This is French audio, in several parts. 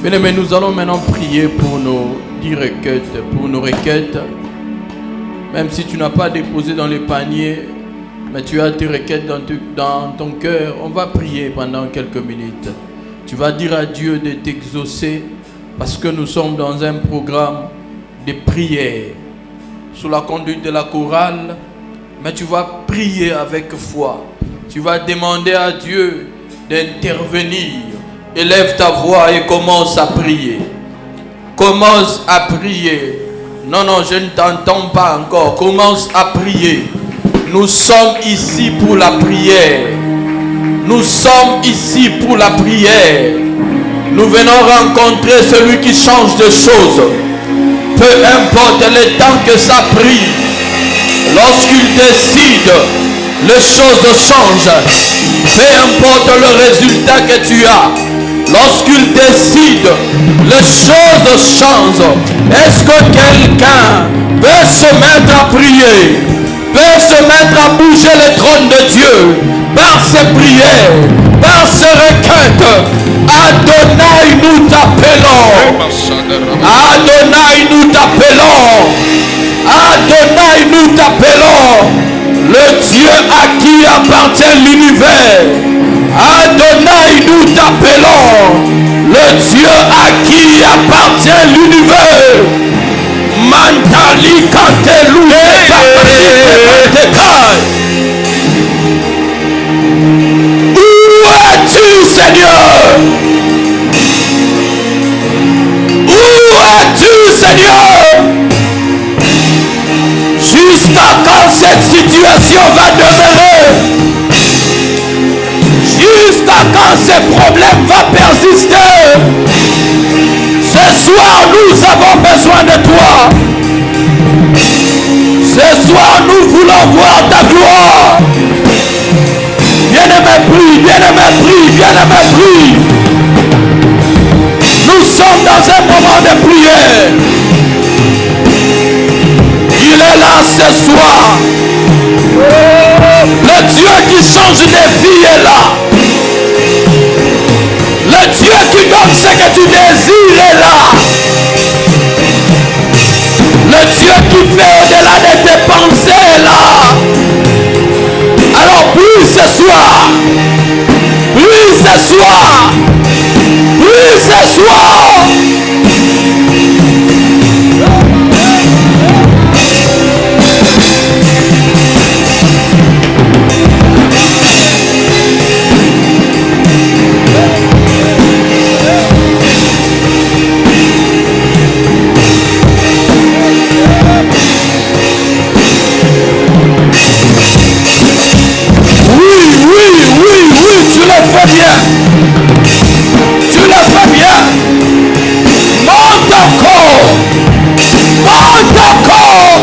Bien-aimés, nous allons maintenant prier pour nos 10 requêtes, pour nos requêtes. Même si tu n'as pas déposé dans les paniers, mais tu as tes requêtes dans ton cœur, on va prier pendant quelques minutes. Tu vas dire à Dieu de t'exaucer parce que nous sommes dans un programme de prière sous la conduite de la chorale, mais tu vas prier avec foi. Tu vas demander à Dieu d'intervenir. Élève ta voix et commence à prier. Commence à prier. Non, je ne t'entends pas encore. Commence à prier. Nous sommes ici pour la prière. Nous sommes ici pour la prière. Nous venons rencontrer celui qui change de choses. Peu importe le temps que ça prie. Lorsqu'il décide, les choses changent. Peu importe le résultat que tu as. Lorsqu'il décide, les choses changent. Est-ce que quelqu'un peut se mettre à prier, peut se mettre à bouger le trône de Dieu par ses prières, par ses requêtes? Adonai, nous t'appelons. Adonai, nous t'appelons. Adonai, nous t'appelons. Le Dieu à qui appartient l'univers. Adonai, nous t'appelons. Le Dieu à qui appartient l'univers. Mantali Kantelou. Où es-tu, Seigneur? Où es-tu, Seigneur? Jusqu'à quand cette situation va demeurer? Jusqu'à quand ces problèmes vont persister? Ce soir, nous avons besoin de toi. Ce soir, nous voulons voir ta gloire. Bien-aimé, prie, bien-aimé, prie, bien-aimé, prie. Nous sommes dans un moment de prière. Il est là ce soir. Le Dieu qui change des vies est là. Le Dieu qui donne ce que tu désires est là. Le Dieu qui fait au-delà de tes pensées est là. Alors prie ce soir. Prie ce soir. Prie ce soir. Tu le fais bien. Tu le fais bien. Monte encore. Monte encore.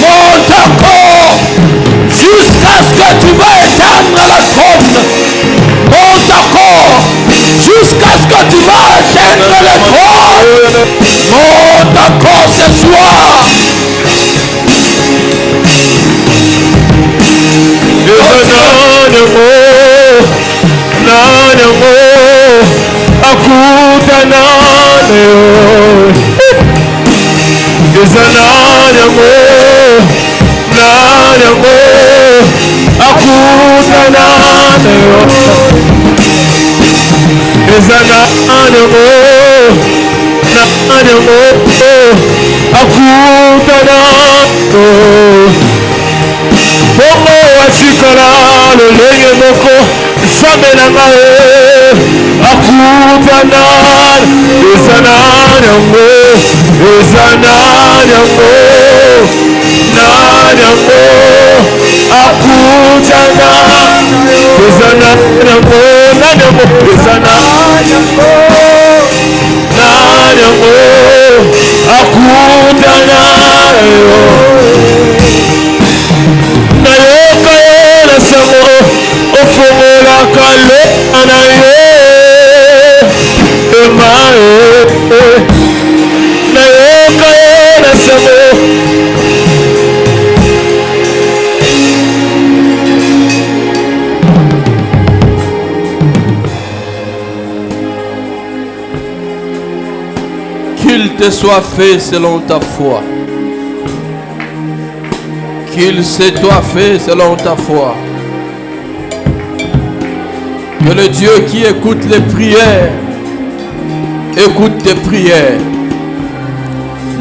Monte encore. Jusqu'à ce que tu vas éteindre le trône. Monte encore. Jusqu'à ce que tu vas éteindre le trône. Monte encore ce soir. Bongo wasikala lolenge moko nzambe na ngai akutana ezana yango akutana ezana akutana nayoka ye na sango ofungolaka leka na ye ema nayoka ye na sango Qu'il te soit fait selon ta foi. Qu'il se soit fait selon ta foi. Que le Dieu qui écoute les prières, écoute tes prières.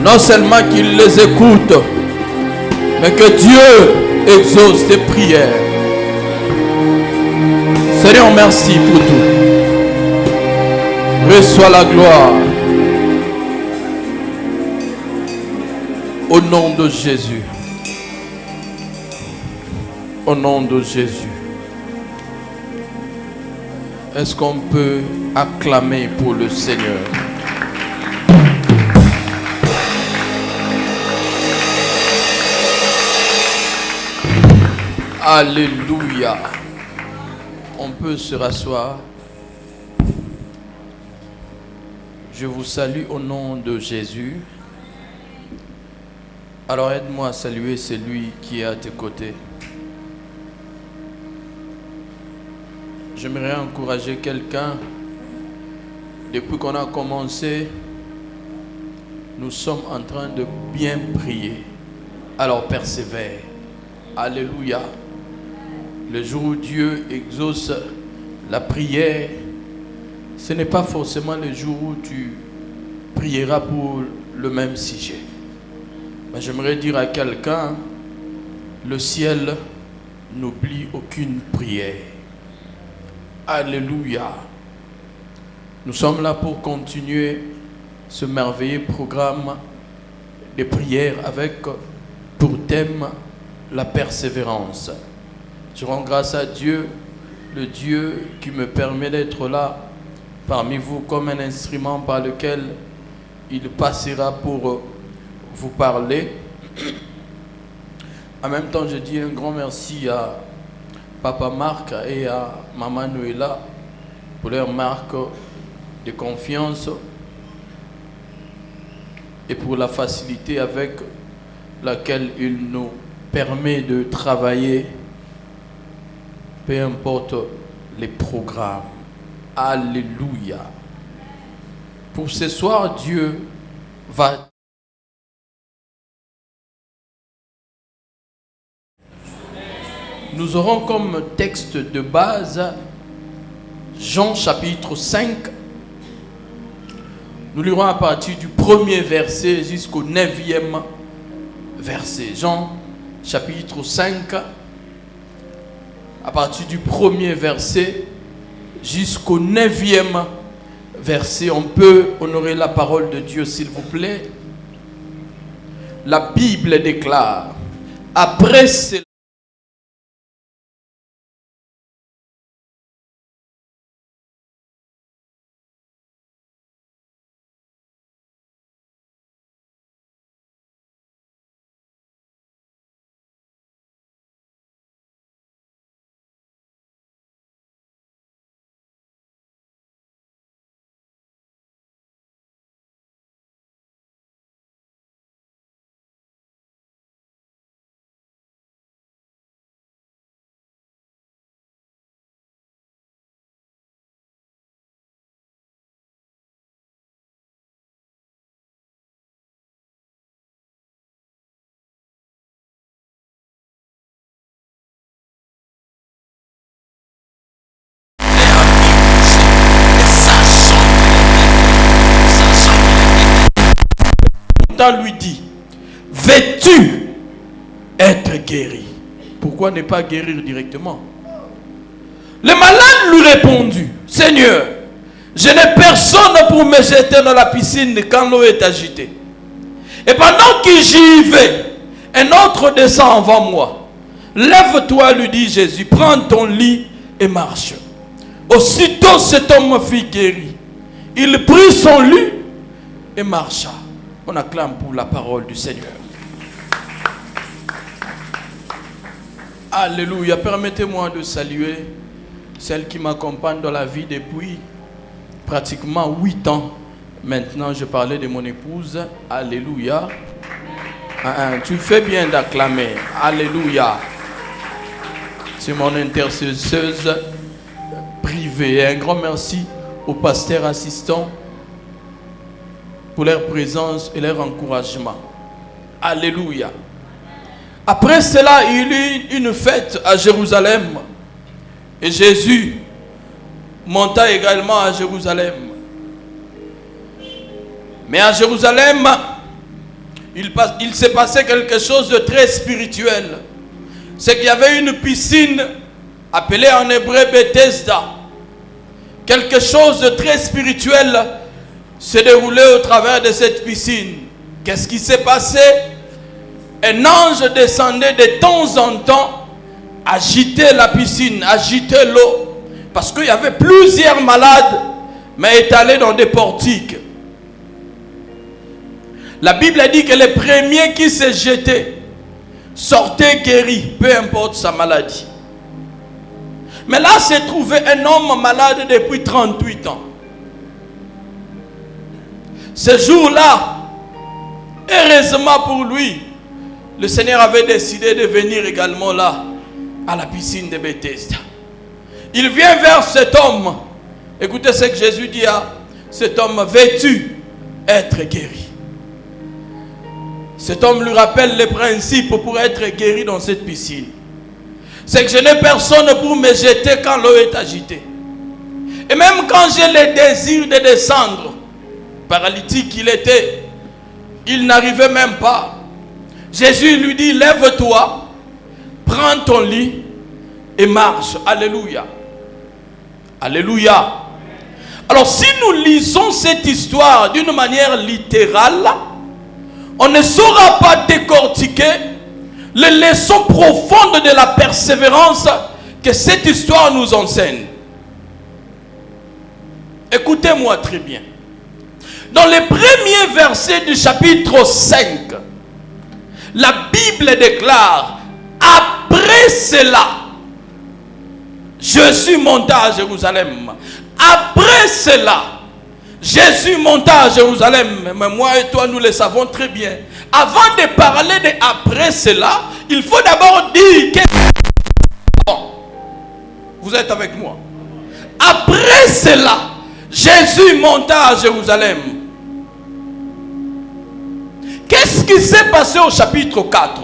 Non seulement qu'il les écoute, mais que Dieu exauce tes prières. Seigneur, merci pour tout. Reçois la gloire. Au nom de Jésus. Au nom de Jésus. Est-ce qu'on peut acclamer pour le Seigneur? Alléluia. On peut se rasseoir. Je vous salue au nom de Jésus. Alors aide-moi à saluer celui qui est à tes côtés. J'aimerais encourager quelqu'un. Depuis qu'on a commencé, nous sommes en train de bien prier. Alors persévère. Alléluia. Le jour où Dieu exauce la prière, ce n'est pas forcément le jour où tu prieras pour le même sujet. Mais j'aimerais dire à quelqu'un, le ciel n'oublie aucune prière. Alléluia. Nous sommes là pour continuer ce merveilleux programme de prière avec pour thème la persévérance. Je rends grâce à Dieu, le Dieu qui me permet d'être là parmi vous comme un instrument par lequel il passera pour vous parler. En même temps, je dis un grand merci à Papa Marc et à Maman Noëlla pour leur marque de confiance et pour la facilité avec laquelle il nous permet de travailler, peu importe les programmes. Alléluia. Pour ce soir, Dieu va... Nous aurons comme texte de base Jean chapitre 5. Nous lirons à partir du premier verset jusqu'au 9e verset. Jean chapitre 5, à partir du premier verset jusqu'au 9e verset. On peut honorer la parole de Dieu, s'il vous plaît. La Bible déclare, après cela, lui dit, veux-tu être guéri? Pourquoi ne pas guérir directement? Le malade lui répondit, Seigneur, je n'ai personne pour me jeter dans la piscine quand l'eau est agitée. Et pendant que j'y vais, un autre descend avant moi. Lève-toi, lui dit Jésus, prends ton lit et marche. Aussitôt cet homme fut guéri. Il prit son lit et marcha. On acclame pour la parole du Seigneur. Alléluia. Permettez-moi de saluer celle qui m'accompagne dans la vie depuis pratiquement 8 ans. Maintenant, je parlais de mon épouse. Alléluia. Tu fais bien d'acclamer. Alléluia. C'est mon intercesseuse privée. Un grand merci au pasteur assistant pour leur présence et leur encouragement. Alléluia. Après cela, il y eut une fête à Jérusalem. Et Jésus monta également à Jérusalem. Mais à Jérusalem, il s'est passé quelque chose de très spirituel. C'est qu'il y avait une piscine appelée en hébreu Bethesda. Quelque chose de très spirituel s'est déroulé au travers de cette piscine. Qu'est-ce qui s'est passé? Un ange descendait de temps en temps, agitait la piscine, agitait l'eau. Parce qu'il y avait plusieurs malades, mais étalés dans des portiques. La Bible a dit que les premiers qui se jetaient sortaient guéris, peu importe sa maladie. Mais là s'est trouvé un homme malade depuis 38 ans. Ce jour-là, heureusement pour lui, le Seigneur avait décidé de venir également là, à la piscine de Bethesda. Il vient vers cet homme. Écoutez ce que Jésus dit à cet homme: veux-tu être guéri? Cet homme lui rappelle les principes pour être guéri dans cette piscine. C'est que je n'ai personne pour me jeter quand l'eau est agitée. Et même quand j'ai le désir de descendre, paralytique il était, il n'arrivait même pas. Jésus lui dit: lève-toi, prends ton lit et marche. Alléluia. Alléluia. Alors si nous lisons cette histoire d'une manière littérale, on ne saura pas décortiquer les leçons profondes de la persévérance que cette histoire nous enseigne. Écoutez-moi très bien. Dans les premiers versets du chapitre 5, la Bible déclare: après cela, Jésus monta à Jérusalem. Après cela, Jésus monta à Jérusalem. Mais moi et toi, nous le savons très bien. Avant de parler de après cela, il faut d'abord dire que... Vous êtes avec moi? Après cela, Jésus monta à Jérusalem. Qu'est-ce qui s'est passé au chapitre 4?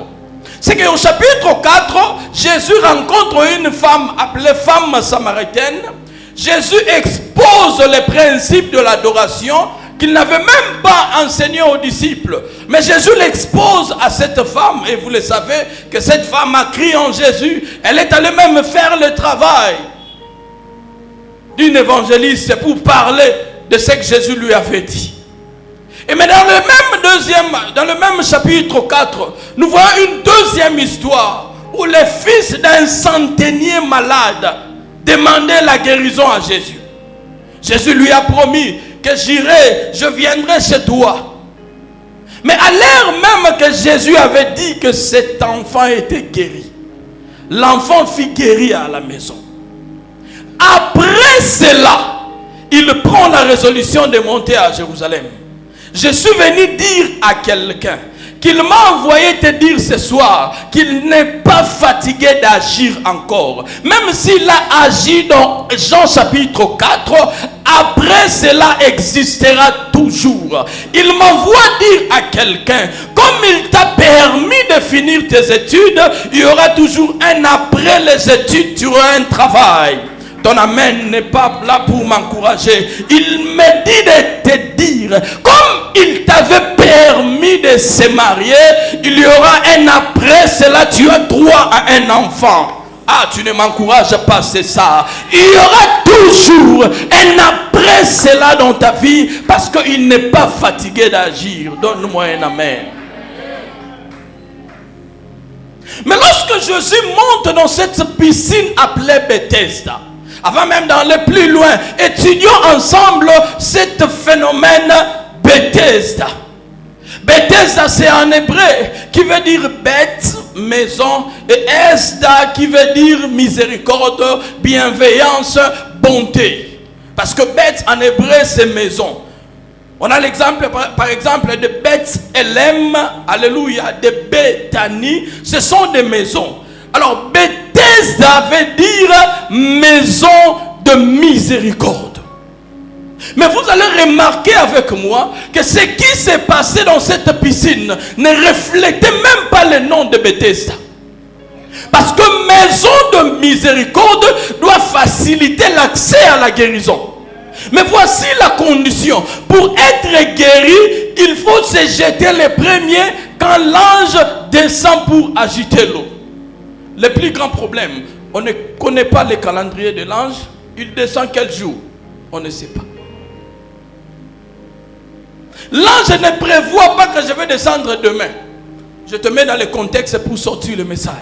C'est qu'au chapitre 4, Jésus rencontre une femme appelée femme samaritaine. Jésus expose les principes de l'adoration qu'il n'avait même pas enseigné aux disciples. Mais Jésus l'expose à cette femme. Et vous le savez que cette femme a crié en Jésus. Elle est allée même faire le travail d'une évangéliste pour parler de ce que Jésus lui avait dit. Et mais dans le même chapitre 4, nous voyons une deuxième histoire où le fils d'un centenier malade demandait la guérison à Jésus. Jésus lui a promis que je viendrai chez toi. Mais à l'heure même que Jésus avait dit que cet enfant était guéri, l'enfant fut guéri à la maison. Après cela, il prend la résolution de monter à Jérusalem. Je suis venu dire à quelqu'un qu'il m'a envoyé te dire ce soir qu'il n'est pas fatigué d'agir encore. Même s'il a agi dans Jean chapitre 4, après cela existera toujours. Il m'envoie dire à quelqu'un, comme il t'a permis de finir tes études, il y aura toujours un après les études, tu auras un travail. Ton amen n'est pas là pour m'encourager. Il me dit de te dire, comme il t'avait permis de se marier, il y aura un après cela, tu as droit à un enfant. Ah, tu ne m'encourages pas, c'est ça. Il y aura toujours un après cela dans ta vie parce qu'il n'est pas fatigué d'agir. Donne-moi un amen. Mais lorsque Jésus monte dans cette piscine appelée Bethesda, avant même d'aller plus loin, étudions ensemble ce phénomène Bethesda. Bethesda, c'est en hébreu qui veut dire bête, maison, et Esda qui veut dire miséricorde, bienveillance, bonté. Parce que bête en hébreu c'est maison. On a l'exemple par exemple de Beth Elem, alléluia, de Bethanie, ce sont des maisons. Alors Bethesda veut dire maison de miséricorde. Mais vous allez remarquer avec moi que ce qui s'est passé dans cette piscine ne reflétait même pas le nom de Bethesda. Parce que maison de miséricorde doit faciliter l'accès à la guérison. Mais voici la condition. Pour être guéri, il faut se jeter les premiers quand l'ange descend pour agiter l'eau. Le plus grand problème, on ne connaît pas le calendrier de l'ange. Il descend quel jour? On ne sait pas. L'ange ne prévoit pas que je vais descendre demain. Je te mets dans le contexte pour sortir le message.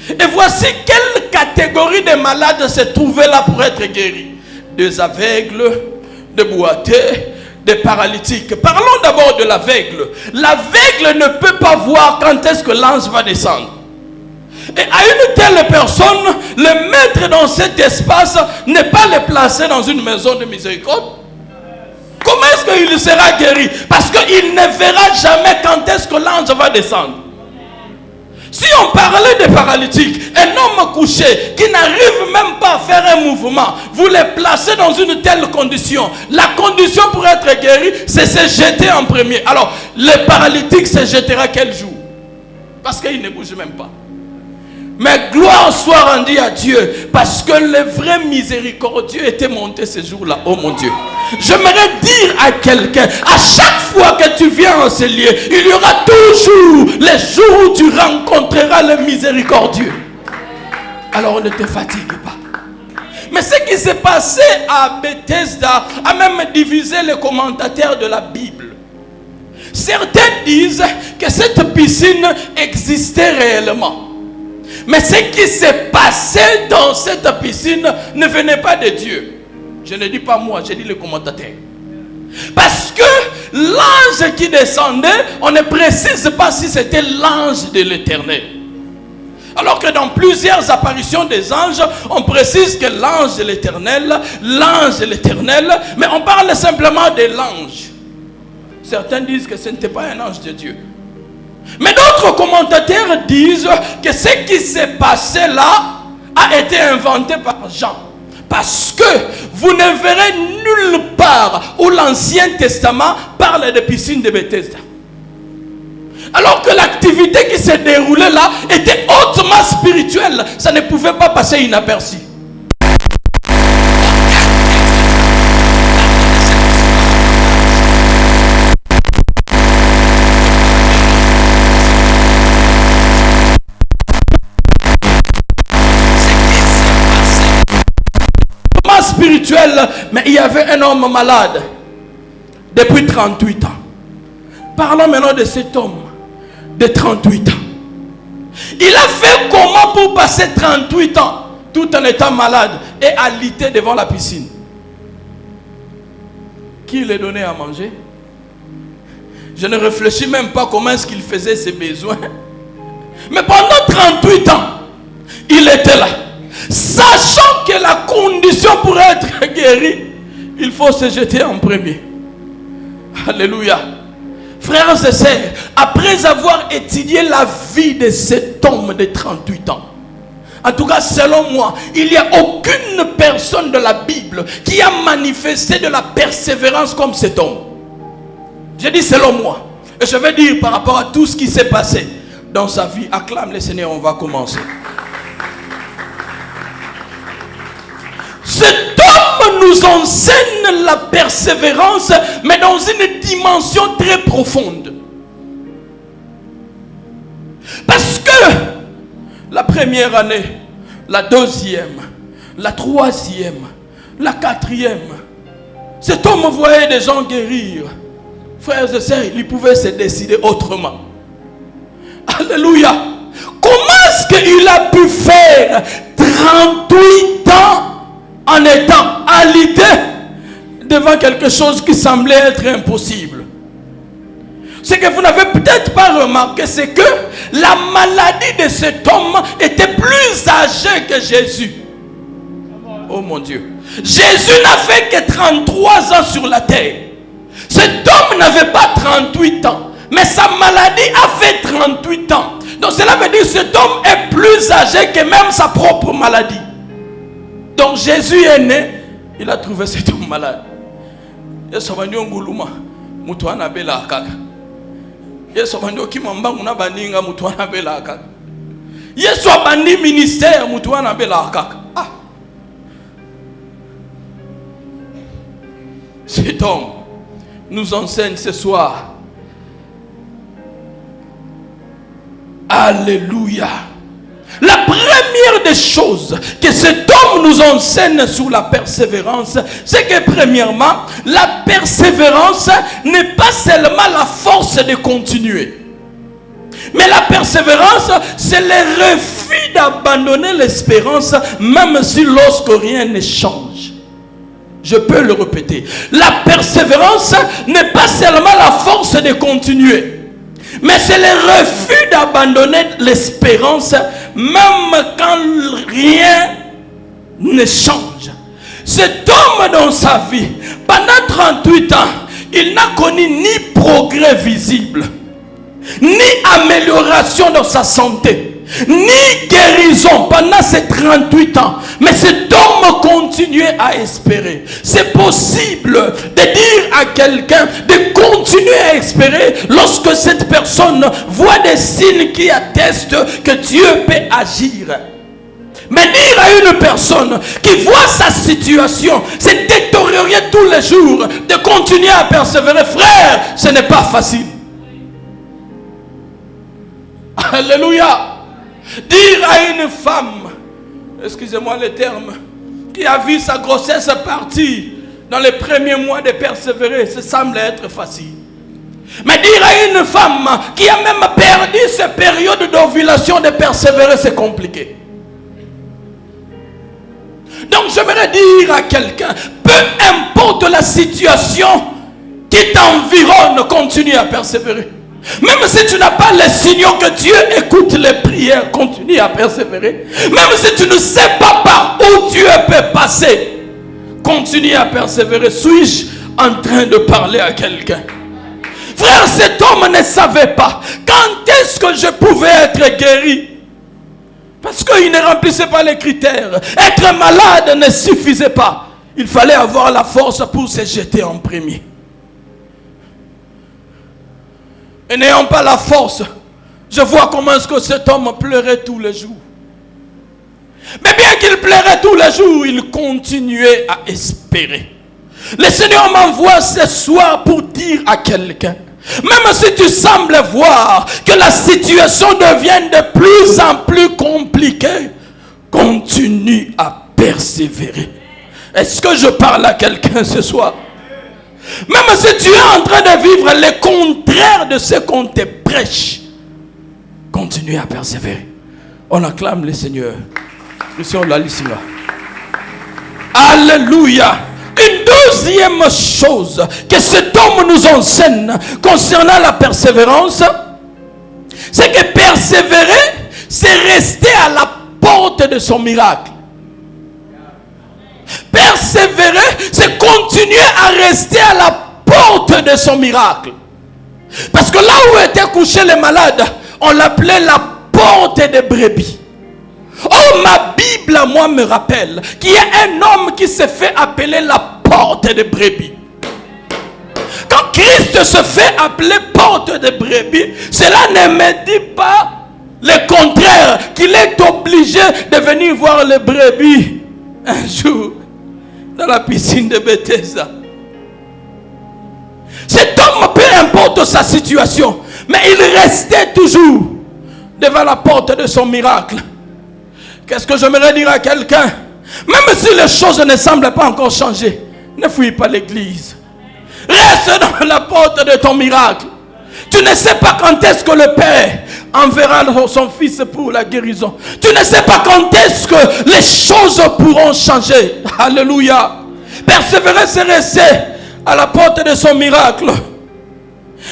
Et voici quelle catégorie de malades se trouvaient là pour être guéris. Des aveugles, des boiteux, des paralytiques. Parlons d'abord de l'aveugle. L'aveugle ne peut pas voir quand est-ce que l'ange va descendre. Et à une telle personne, le mettre dans cet espace n'est pas le placer dans une maison de miséricorde. Comment est-ce qu'il sera guéri? Parce qu'il ne verra jamais quand est-ce que l'ange va descendre. Si on parlait des paralytiques, un homme couché qui n'arrive même pas à faire un mouvement, vous les placez dans une telle condition. La condition pour être guéri, c'est se jeter en premier. Alors, le paralytique se jettera quel jour? Parce qu'il ne bouge même pas. Mais gloire soit rendue à Dieu, parce que le vrai miséricordieux était monté ce jour-là. Oh mon Dieu. J'aimerais dire à quelqu'un, à chaque fois que tu viens en ce lieu, il y aura toujours les jours où tu rencontreras le miséricordieux. Alors ne te fatigue pas. Mais ce qui s'est passé à Bethesda a même divisé les commentateurs de la Bible. Certains disent que cette piscine existait réellement. Mais ce qui s'est passé dans cette piscine ne venait pas de Dieu. Je ne dis pas moi, je dis le commentateur. Parce que l'ange qui descendait, on ne précise pas si c'était l'ange de l'Éternel. Alors que dans plusieurs apparitions des anges, on précise que l'ange de l'Éternel, mais on parle simplement de l'ange. Certains disent que ce n'était pas un ange de Dieu. Mais d'autres commentateurs disent que ce qui s'est passé là a été inventé par Jean. Parce que vous ne verrez nulle part où l'Ancien Testament parle de piscine de Bethesda. Alors que l'activité qui s'est déroulée là était hautement spirituelle, ça ne pouvait pas passer inaperçu. Spirituel, mais il y avait un homme malade depuis 38 ans. Parlons maintenant de cet homme de 38 ans. Il a fait comment pour passer 38 ans tout en étant malade et alité devant la piscine? Qui lui donnait à manger? Je ne réfléchis même pas comment est-ce qu'il faisait ses besoins. Mais pendant 38 ans, il était là. Sachant que la condition pour être guéri, il faut se jeter en premier. Alléluia. Frères et sœurs, après avoir étudié la vie de cet homme de 38 ans, en tout cas selon moi, il n'y a aucune personne de la Bible qui a manifesté de la persévérance comme cet homme. Je dis selon moi. Et je vais dire par rapport à tout ce qui s'est passé dans sa vie. Acclame le Seigneur, on va commencer. Cet homme nous enseigne la persévérance, mais dans une dimension très profonde. Parce que la première année, la deuxième, la troisième, la quatrième, cet homme voyait des gens guérir. Frères et sœurs, il pouvait se décider autrement. Alléluia. Comment est-ce qu'il a pu faire 38 ans en étant alité devant quelque chose qui semblait être impossible? Ce que vous n'avez peut-être pas remarqué, c'est que la maladie de cet homme était plus âgée que Jésus. Oh mon Dieu. Jésus n'avait que 33 ans sur la terre. Cet homme n'avait pas 38 ans, mais sa maladie a fait 38 ans. Donc cela veut dire que cet homme est plus âgé que même sa propre maladie. Donc Jésus est né, il a trouvé cet homme malade. Yesu abandio nguluma mutu anabela kaka. Yesu abandio kimambangu na baninga mutu anabela kaka. Yesu abandi ministère mutu anabela kaka. Ah. Cet homme nous enseigne ce soir. Alléluia. La première des choses que cet homme nous enseigne sur la persévérance, c'est que premièrement, la persévérance n'est pas seulement la force de continuer. Mais la persévérance, c'est le refus d'abandonner l'espérance, même si lorsque rien ne change. Je peux le répéter. La persévérance n'est pas seulement la force de continuer. Mais c'est le refus d'abandonner l'espérance, même quand rien ne change. Cet homme dans sa vie, pendant 38 ans, il n'a connu ni progrès visible, ni amélioration dans sa santé, ni guérison pendant ces 38 ans. Mais cet homme continuait à espérer. C'est possible de dire à quelqu'un de continuer à espérer lorsque cette personne voit des signes qui attestent que Dieu peut agir. Mais dire à une personne qui voit sa situation se détériorer tous les jours, de continuer à persévérer, frère, ce n'est pas facile. Alléluia. Dire à une femme, excusez-moi le terme, qui a vu sa grossesse partir dans les premiers mois de persévérer, ça semble être facile. Mais dire à une femme qui a même perdu cette période d'ovulation de persévérer, c'est compliqué. Donc j'aimerais dire à quelqu'un, peu importe la situation qui t'environne, continue à persévérer. Même si tu n'as pas les signaux que Dieu écoute les prières, continue à persévérer. Même si tu ne sais pas par où Dieu peut passer, continue à persévérer. Suis-je en train de parler à quelqu'un? Frère, cet homme ne savait pas quand est-ce que je pouvais être guéri. Parce qu'il ne remplissait pas les critères. Être malade ne suffisait pas. Il fallait avoir la force pour se jeter en premier. Et n'ayant pas la force, je vois comment est-ce que cet homme pleurait tous les jours. Mais bien qu'il pleurait tous les jours, il continuait à espérer. Le Seigneur m'envoie ce soir pour dire à quelqu'un, même si tu sembles voir que la situation devient de plus en plus compliquée, continue à persévérer. Est-ce que je parle à quelqu'un ce soir? Même si tu es en train de vivre le contraire de ce qu'on te prêche, continue à persévérer. On acclame le Seigneur. Alléluia. Une deuxième chose que cet homme nous enseigne concernant la persévérance, c'est que persévérer, c'est rester à la porte de son miracle. Persévérer, c'est continuer à rester à la porte de son miracle. Parce que là où était couché le malade, on l'appelait la porte des brebis. Oh, ma Bible à moi me rappelle qu'il y a un homme qui se fait appeler la porte des brebis. Quand Christ se fait appeler porte des brebis, cela ne me dit pas le contraire, qu'il est obligé de venir voir les brebis un jour dans la piscine de Bethesda. Cet homme, peu importe sa situation, mais il restait toujours devant la porte de son miracle. Qu'est-ce que j'aimerais dire à quelqu'un? Même si les choses ne semblent pas encore changer, ne fuis pas l'église. Reste dans la porte de ton miracle. Tu ne sais pas quand est-ce que le Père enverra son Fils pour la guérison. Tu ne sais pas quand est-ce que les choses pourront changer. Alléluia. Persévérer, c'est rester à la porte de son miracle.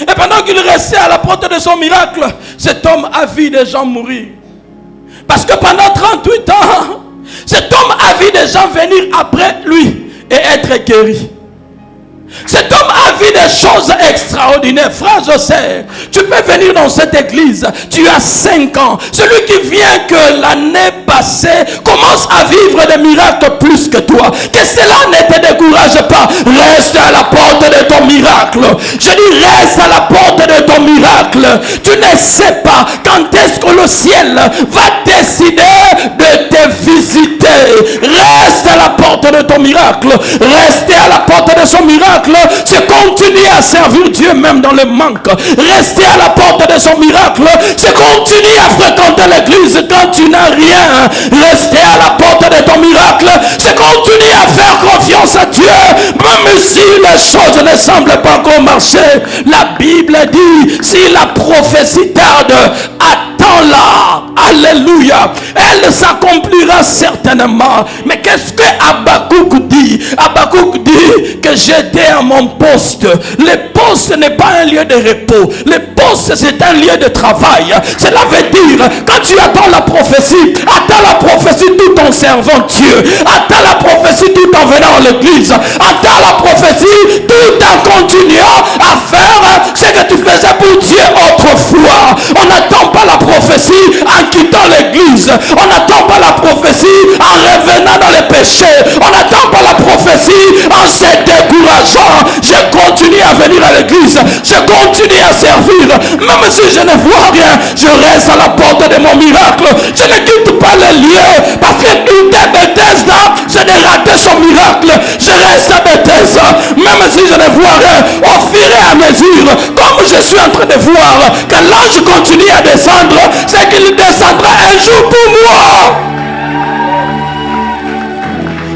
Et pendant qu'il restait à la porte de son miracle, cet homme a vu des gens mourir. Parce que pendant 38 ans, cet homme a vu des gens venir après lui et être guéris. Cet homme a vu des choses extraordinaires. Frère Joseph, tu peux venir dans cette église, tu as 5 ans. Celui qui vient que l'année passée commence à vivre des miracles plus que toi. Que cela ne te décourage pas. Reste à la porte de ton miracle. Je dis reste à la porte de ton miracle. Tu ne sais pas quand est-ce que le ciel va décider de te visiter. Reste à la porte de ton miracle. Restez à la porte de son miracle. C'est continuer à servir Dieu même dans le manque. Restez à la porte de son miracle. C'est continuer à fréquenter l'église quand tu n'as rien. Restez à la porte de ton miracle. C'est continuer à faire confiance à Dieu. Même si les choses ne semblent pas encore marcher. La Bible dit, si la prophétie tarde, attends-la. Alléluia. Elle s'accomplira certainement. Mais qu'est-ce que Habakkuk dit? Habakkuk dit que j'étais à mon poste. Le poste n'est pas un lieu de repos. Le poste, c'est un lieu de travail. Cela veut dire, quand tu attends la prophétie, attends la prophétie tout en servant Dieu. Attends la prophétie tout en venant à l'église. Attends la prophétie tout en continuant à faire ce que tu faisais pour Dieu autrefois. On n'attend pas la prophétie en quittant l'église. On n'attend pas la prophétie en revenant dans les péchés. On n'attend pas la prophétie en se décourageant. Je continue à venir à l'église. Je continue à servir. Même si je ne vois rien, je reste à la porte de mon miracle. Je ne quitte pas les lieux. Parce que une des Bethesda, je n'ai raté son miracle. Je reste à Bethesda. Même si je ne vois rien, au fur et à mesure, comme je suis en train de voir que l'ange continue à descendre, c'est qu'il descendra un jour pour moi.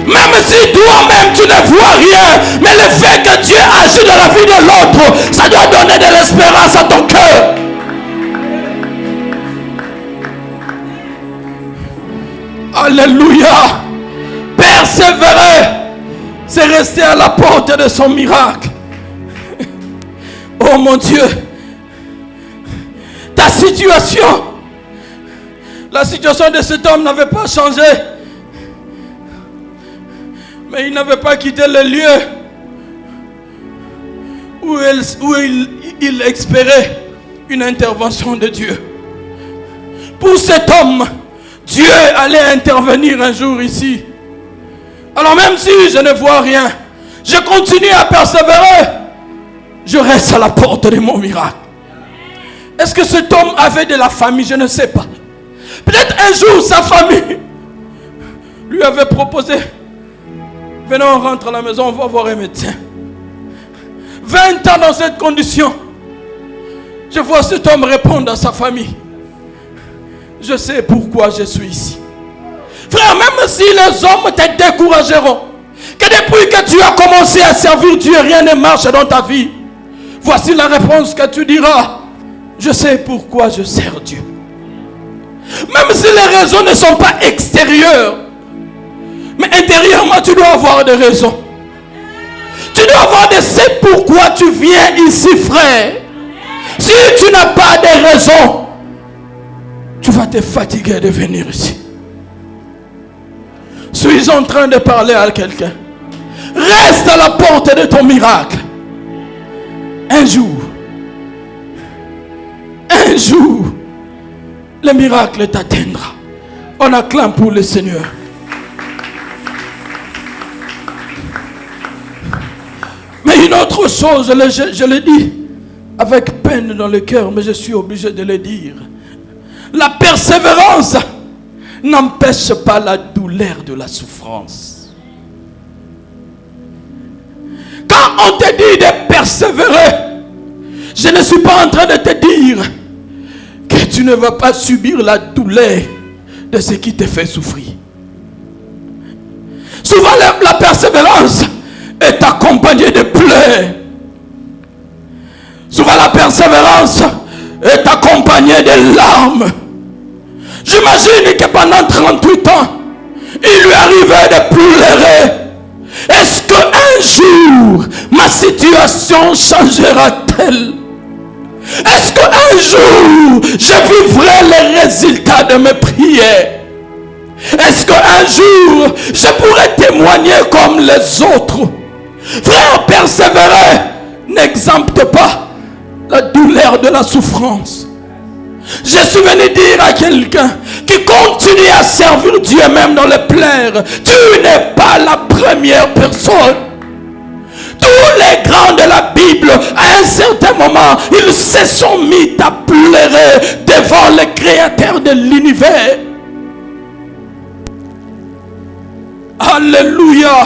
Même si toi-même tu ne vois rien, mais le fait que Dieu agit dans la vie de l'autre, ça doit donner de l'espérance à ton cœur. Alléluia. Persévérer, c'est rester à la porte de son miracle. Oh mon Dieu, ta situation, la situation de cet homme n'avait pas changé. Mais il n'avait pas quitté le lieu où il espérait une intervention de Dieu. Pour cet homme, Dieu allait intervenir un jour ici. Alors même si je ne vois rien, je continue à persévérer. Je reste à la porte de mon miracle. Est-ce que cet homme avait de la famille? Je ne sais pas. Peut-être un jour sa famille lui avait proposé: venons, on rentre à la maison, on va voir un médecin. 20 ans dans cette condition. Je vois cet homme répondre à sa famille: je sais pourquoi je suis ici. Frère, même si les hommes te décourageront, que depuis que tu as commencé à servir Dieu, rien ne marche dans ta vie, voici la réponse que tu diras: je sais pourquoi je sers Dieu. Même si les raisons ne sont pas extérieures, mais intérieurement, tu dois avoir des raisons. Tu dois avoir des c'est pourquoi tu viens ici, frère. Si tu n'as pas de raisons, tu vas te fatiguer de venir ici. Suis-je en train de parler à quelqu'un? Reste à la porte de ton miracle. Un jour, le miracle t'atteindra. On acclame pour le Seigneur. Mais une autre chose, je le dis avec peine dans le cœur, mais je suis obligé de le dire. La persévérance n'empêche pas la douleur de la souffrance. Quand on te dit de persévérer, je ne suis pas en train de te dire que tu ne vas pas subir la douleur de ce qui te fait souffrir. Souvent la persévérance est accompagnée de pleurs. Souvent la persévérance est accompagnée de larmes. J'imagine que pendant 38 ans, il lui arrivait de pleurer. Est-ce qu'un jour, ma situation changera-t-elle? Est-ce qu'un jour, je vivrai les résultats de mes prières? Est-ce qu'un jour, je pourrai témoigner comme les autres? Frère, persévérer ne n'exempte pas la douleur de la souffrance. Je suis venu dire à quelqu'un qui continue à servir Dieu même dans le plaire, tu n'es pas la première personne. Tous les grands de la Bible, à un certain moment, ils se sont mis à pleurer devant le Créateur de l'univers. Alléluia.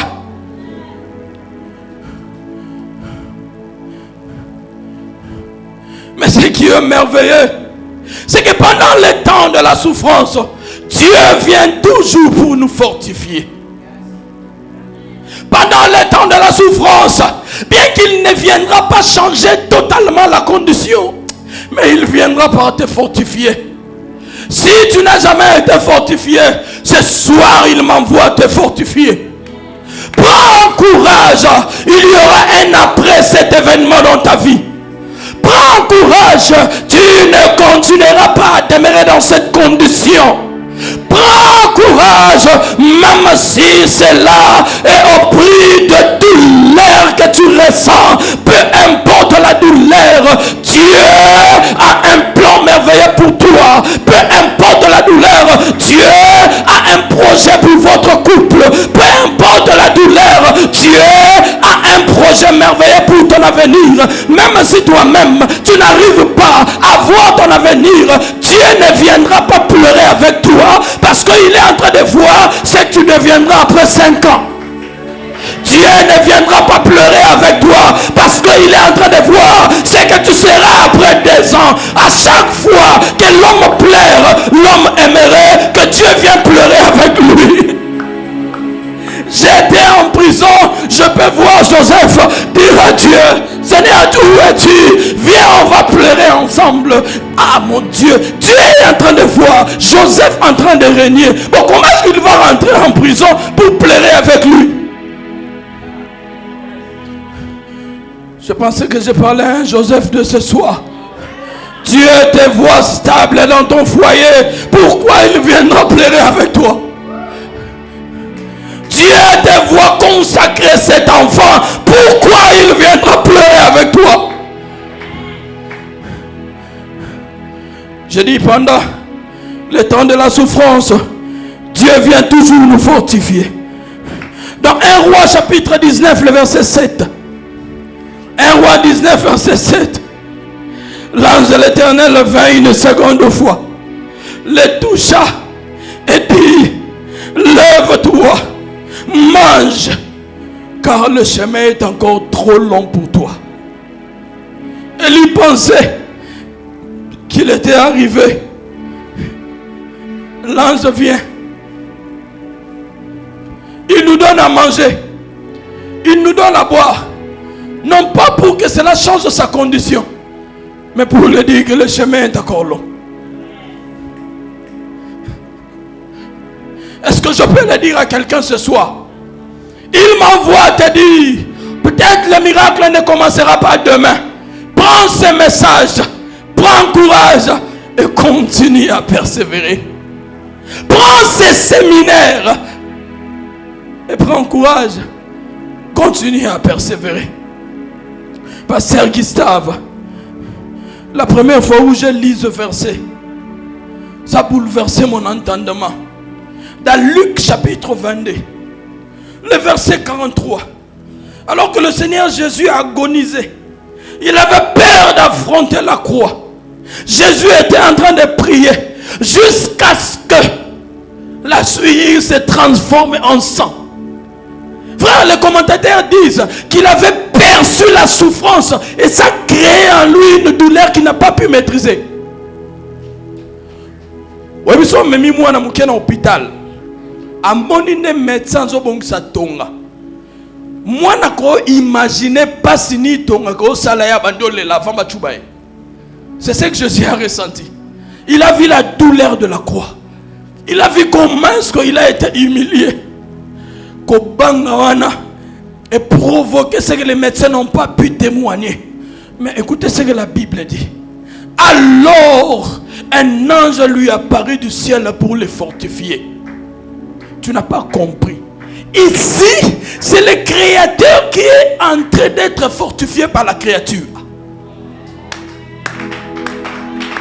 Mais ce qui est merveilleux, c'est que pendant le temps de la souffrance, Dieu vient toujours pour nous fortifier. Pendant le temps de la souffrance, bien qu'il ne viendra pas changer totalement la condition, mais il viendra par te fortifier. Si tu n'as jamais été fortifié, ce soir il m'envoie te fortifier. Prends courage, il y aura un après cet événement dans ta vie. Prends courage, tu ne continueras pas à demeurer dans cette condition. Prends courage, même si cela est au prix de douleur que tu ressens. Peu importe la douleur, Dieu a un plan merveilleux pour toi. Peu importe la douleur, Dieu a un projet pour votre couple. Peu importe la douleur, Dieu a un projet merveilleux pour ton avenir. Même si toi-même, tu n'arrives pas à voir ton avenir, Dieu ne viendra pas pleurer avec toi. Parce qu'il est en train de voir ce que tu deviendras après 5 ans. Dieu ne viendra pas pleurer avec toi parce qu'il est en train de voir ce que tu seras après 2 ans. À chaque fois que l'homme pleure, l'homme aimerait que Dieu vienne pleurer avec lui. J'étais en prison, je peux voir Joseph dire à Dieu, Seigneur, où es-tu? Viens, on va pleurer ensemble. Ah mon Dieu, Dieu est en train de voir Joseph en train de régner. Bon, comment est-ce qu'il va rentrer en prison pour pleurer avec lui? Je pensais que je parlais à un Joseph de ce soir. Dieu te voit stable dans ton foyer. Pourquoi il viendra pleurer avec toi? Dieu te voit consacrer cet enfant. Pourquoi il viendra pleurer avec toi? Je dis pendant le temps de la souffrance, Dieu vient toujours nous fortifier. Dans 1 Roi chapitre 19, le verset 7. 1 Roi 19, verset 7. L'ange de l'Éternel vint une seconde fois, le toucha et dit, lève-toi, mange, car le chemin est encore trop long pour toi. Et lui pensait qu'il était arrivé. L'ange vient. Il nous donne à manger. Il nous donne à boire. Non pas pour que cela change sa condition, mais pour lui dire que le chemin est encore long. Est-ce que je peux le dire à quelqu'un ce soir? Il m'envoie te dire, peut-être le miracle ne commencera pas demain. Prends ce message, prends courage et continue à persévérer. Prends ces séminaires et prends courage, continue à persévérer. Pasteur Gustave, la première fois où je lis ce verset, ça a bouleversé mon entendement. Dans Luc chapitre 22, le verset 43, alors que le Seigneur Jésus a agonisé, il avait peur d'affronter la croix. Jésus était en train de prier jusqu'à ce que la suie se transforme en sang. Frère, les commentateurs disent qu'il avait perçu la souffrance et ça créé en lui une douleur qu'il n'a pas pu maîtriser. Oui, mais si on m'a mis moi dans un hôpital, à mon médecin, ça tombe. Moi, je n'imagine pas si ni tonga ko salaya bandole la femme chubaye. C'est ce que Jésus a ressenti. Il a vu la douleur de la croix. Il a vu comment est-ce qu'il a été humilié. Kobangawana et provoqué ce que les médecins n'ont pas pu témoigner. Mais écoutez ce que la Bible dit. Alors, un ange lui apparut du ciel pour les fortifier. Tu n'as pas compris. Ici, c'est le Créateur qui est en train d'être fortifié par la créature.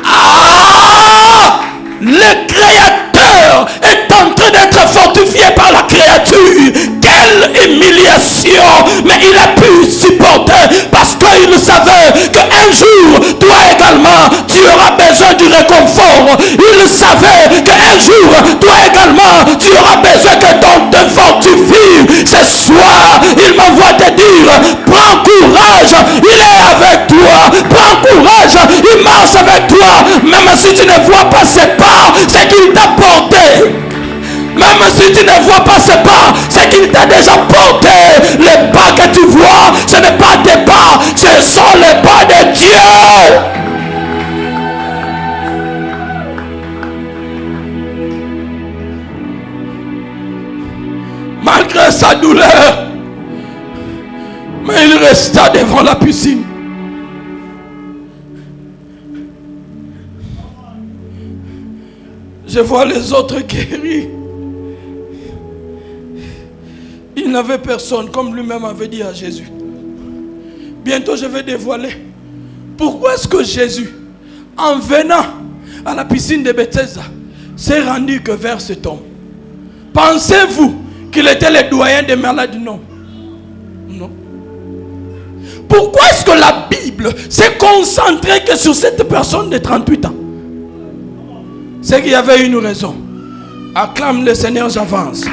Ah! Le Créateur est en train d'être fortifié par la créature. Quelle humiliation! Mais il a pu supporter parce qu'il savait qu'un jour, toi également, tu auras besoin du réconfort. Il savait qu'un jour, toi également, tu auras besoin que ton te fortifie. Ce soir, il m'envoie te dire, prends courage, il est avec toi. Prends courage, il marche avec toi. Même si tu ne vois pas ses pas, c'est qu'il t'a porté. Même si tu ne vois pas ses pas, c'est qu'il t'a déjà porté. Les pas que tu vois, ce n'est pas tes pas, ce sont les pas de Dieu. Malgré sa douleur, mais il resta devant la piscine. Je vois les autres guéris. Il n'avait personne, comme lui-même avait dit à Jésus. Bientôt je vais dévoiler. Pourquoi est-ce que Jésus, en venant à la piscine de Bethesda, s'est rendu que vers cet homme? Pensez-vous qu'il était le doyen des malades? Non. Non. Pourquoi est-ce que la Bible s'est concentrée que sur cette personne de 38 ans? C'est qu'il y avait une raison. Acclame le Seigneur, j'avance.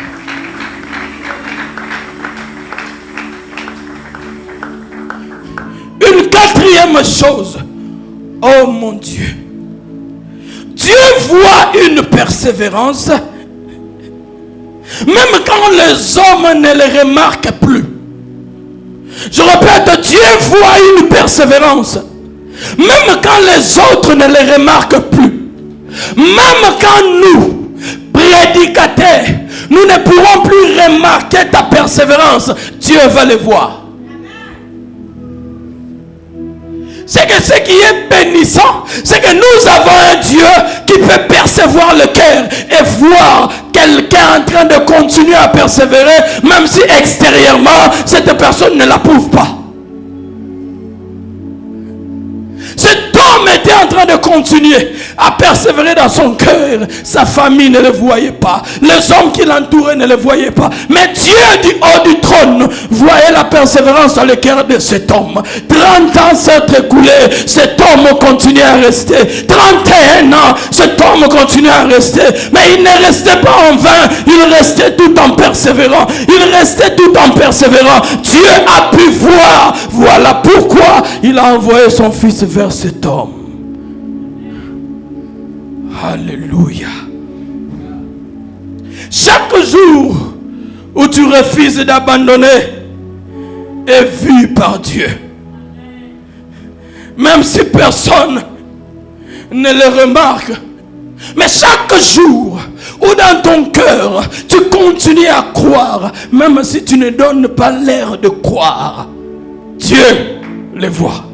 Une quatrième chose. Oh mon Dieu. Dieu voit une persévérance. Même quand les hommes ne le remarquent plus. Je répète, Dieu voit une persévérance. Même quand les autres ne le remarquent plus. Même quand nous, prédicateurs, nous ne pourrons plus remarquer ta persévérance, Dieu va le voir. C'est que ce qui est bénissant, c'est que nous avons un Dieu qui peut percevoir le cœur et voir quelqu'un en train de continuer à persévérer, même si extérieurement, cette personne ne l'approuve pas. Cet homme était en train de continuer à persévérer dans son cœur. Sa famille ne le voyait pas. Les hommes qui l'entouraient ne le voyaient pas. Mais Dieu du haut du trône voyait la persévérance dans le cœur de cet homme. 30 ans s'est écoulé. Cet homme continuait à rester. 31 ans, cet homme continuait à rester. Mais il ne restait pas en vain. Il restait tout en persévérant. Il restait tout en persévérant. Dieu a pu voir. Voilà pourquoi il a envoyé son fils vers cet homme. Alléluia. Chaque jour où tu refuses d'abandonner est vu par Dieu. Même si personne ne le remarque. Mais chaque jour où dans ton cœur tu continues à croire, même si tu ne donnes pas l'air de croire, Dieu le voit.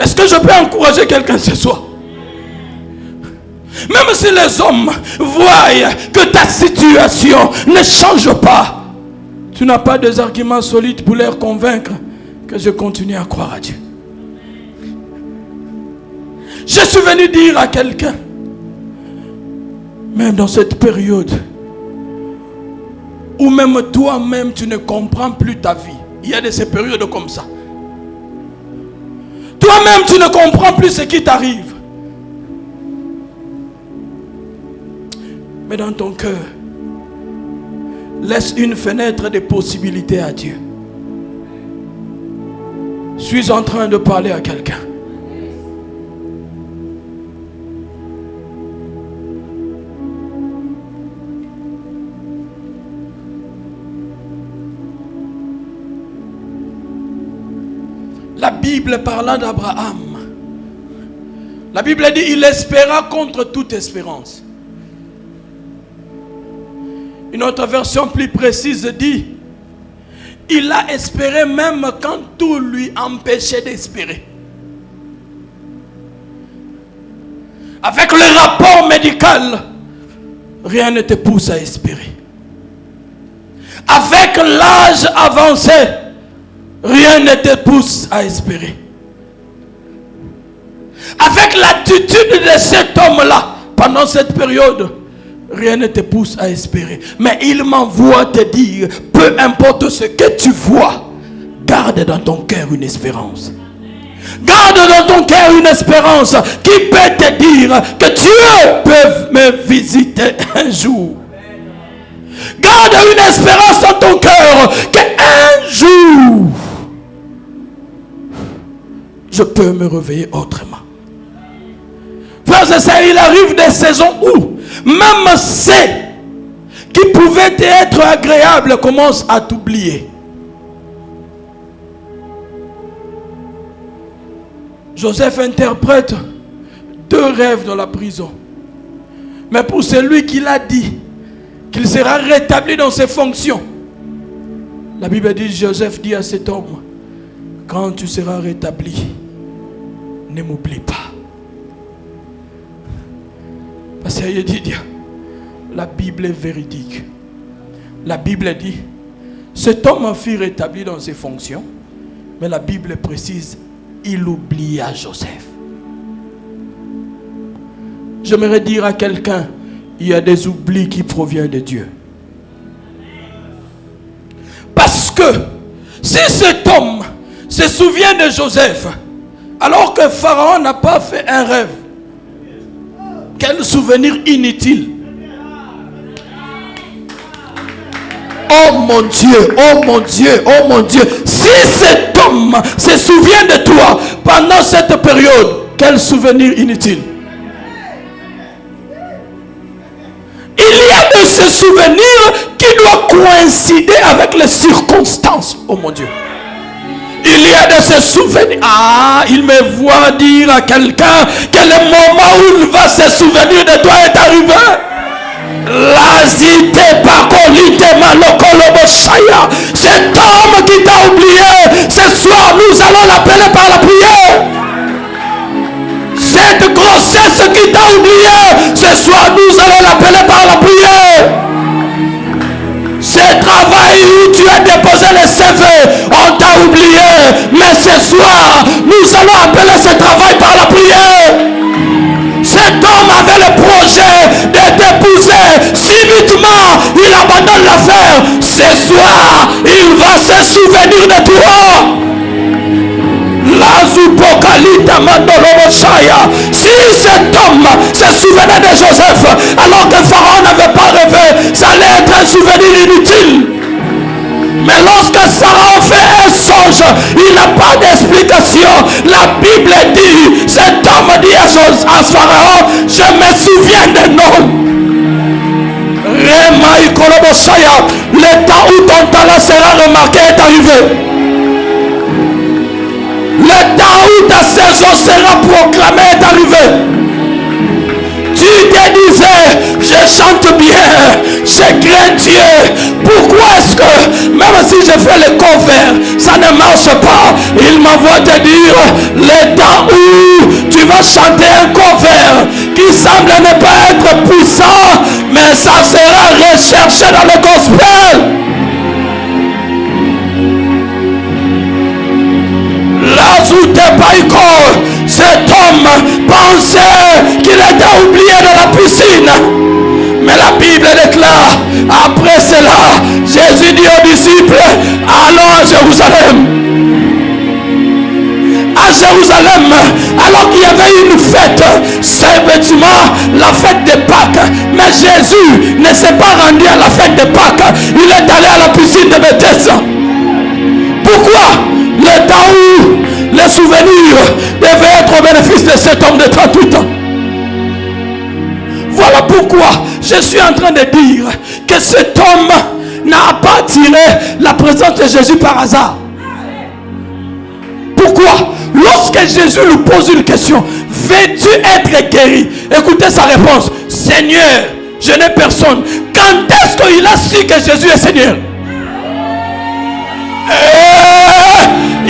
Est-ce que je peux encourager quelqu'un ce soir? Même si les hommes voient que ta situation ne change pas, tu n'as pas des arguments solides pour les convaincre que je continue à croire à Dieu. Je suis venu dire à quelqu'un, même dans cette période où même toi-même tu ne comprends plus ta vie, il y a de ces périodes comme ça. Toi-même tu ne comprends plus ce qui t'arrive. Mais dans ton cœur, laisse une fenêtre de possibilités à Dieu. Je suis en train de parler à quelqu'un. La Bible parlant d'Abraham, la Bible dit il espéra contre toute espérance. Une autre version plus précise dit il a espéré même quand tout lui empêchait d'espérer. Avec le rapport médical, rien ne te pousse à espérer. Avec l'âge avancé, rien ne te pousse à espérer. Avec l'attitude de cet homme-là, pendant cette période, rien ne te pousse à espérer. Mais il m'envoie te dire, peu importe ce que tu vois, garde dans ton cœur une espérance. Garde dans ton cœur une espérance qui peut te dire que Dieu peut me visiter un jour. Garde une espérance dans ton cœur qu'un jour, je peux me réveiller autrement. Frères et sœurs, il arrive des saisons où même ceux qui pouvaient être agréables commencent à t'oublier. Joseph interprète 2 rêves dans la prison. Mais pour celui qui l'a dit qu'il sera rétabli dans ses fonctions, la Bible dit, Joseph dit à cet homme, quand tu seras rétabli, ne m'oublie pas. Parce qu'il dit, la Bible est véridique. La Bible dit, cet homme fut rétabli dans ses fonctions, mais la Bible précise, il oublia Joseph. J'aimerais dire à quelqu'un, il y a des oublis qui proviennent de Dieu. Parce que si cet homme se souvient de Joseph, alors que Pharaon n'a pas fait un rêve, quel souvenir inutile. Oh mon Dieu, oh mon Dieu, oh mon Dieu. Si cet homme se souvient de toi pendant cette période, quel souvenir inutile. Il y a de ce souvenir qui doit coïncider avec les circonstances. Oh mon Dieu. Il y a de ce souvenir. Ah, il me voit dire à quelqu'un que le moment où il va se souvenir de toi est arrivé. Cet homme qui t'a oublié, ce soir nous allons l'appeler par la prière. Cette grossesse qui t'a oublié, ce soir nous allons l'appeler par la prière. Ce travail où tu as déposé le CV, on t'a oublié, mais ce soir nous allons appeler ce travail par la prière. Cet homme avait le projet de t'épouser. Subitement, il abandonne l'affaire. Ce soir, il va se souvenir de toi. Si cet homme se souvenait de Joseph, alors que Pharaon n'avait pas rêvé, ça allait être un souvenir inutile. Mais lorsque Pharaon fait un songe, il n'a pas d'explication. La Bible dit, cet homme dit à Pharaon, je me souviens des noms. Le temps où ton talent sera remarqué est arrivé. Le temps où ta saison sera proclamée est arrivé. Tu te disais, je chante bien, je crains Dieu. Pourquoi est-ce que, même si je fais le cover, ça ne marche pas? Il m'envoie te dire, le temps où tu vas chanter un cover qui semble ne pas être puissant, mais ça sera recherché dans le gospel. Cet homme pensait qu'il était oublié dans la piscine. Mais la Bible déclare, après cela, Jésus dit aux disciples, allons à Jérusalem. À Jérusalem, alors qu'il y avait une fête, c'est effectivement la fête de Pâques. Mais Jésus ne s'est pas rendu à la fête de Pâques. Il est allé à la piscine de Bethesda. Pourquoi? Le temps où les souvenirs devaient être au bénéfice de cet homme de 38 ans. Voilà pourquoi je suis en train de dire que cet homme n'a pas tiré la présence de Jésus par hasard. Pourquoi? Lorsque Jésus lui pose une question, veux-tu être guéri? Écoutez sa réponse, Seigneur, je n'ai personne. Quand est-ce qu'il a su que Jésus est Seigneur?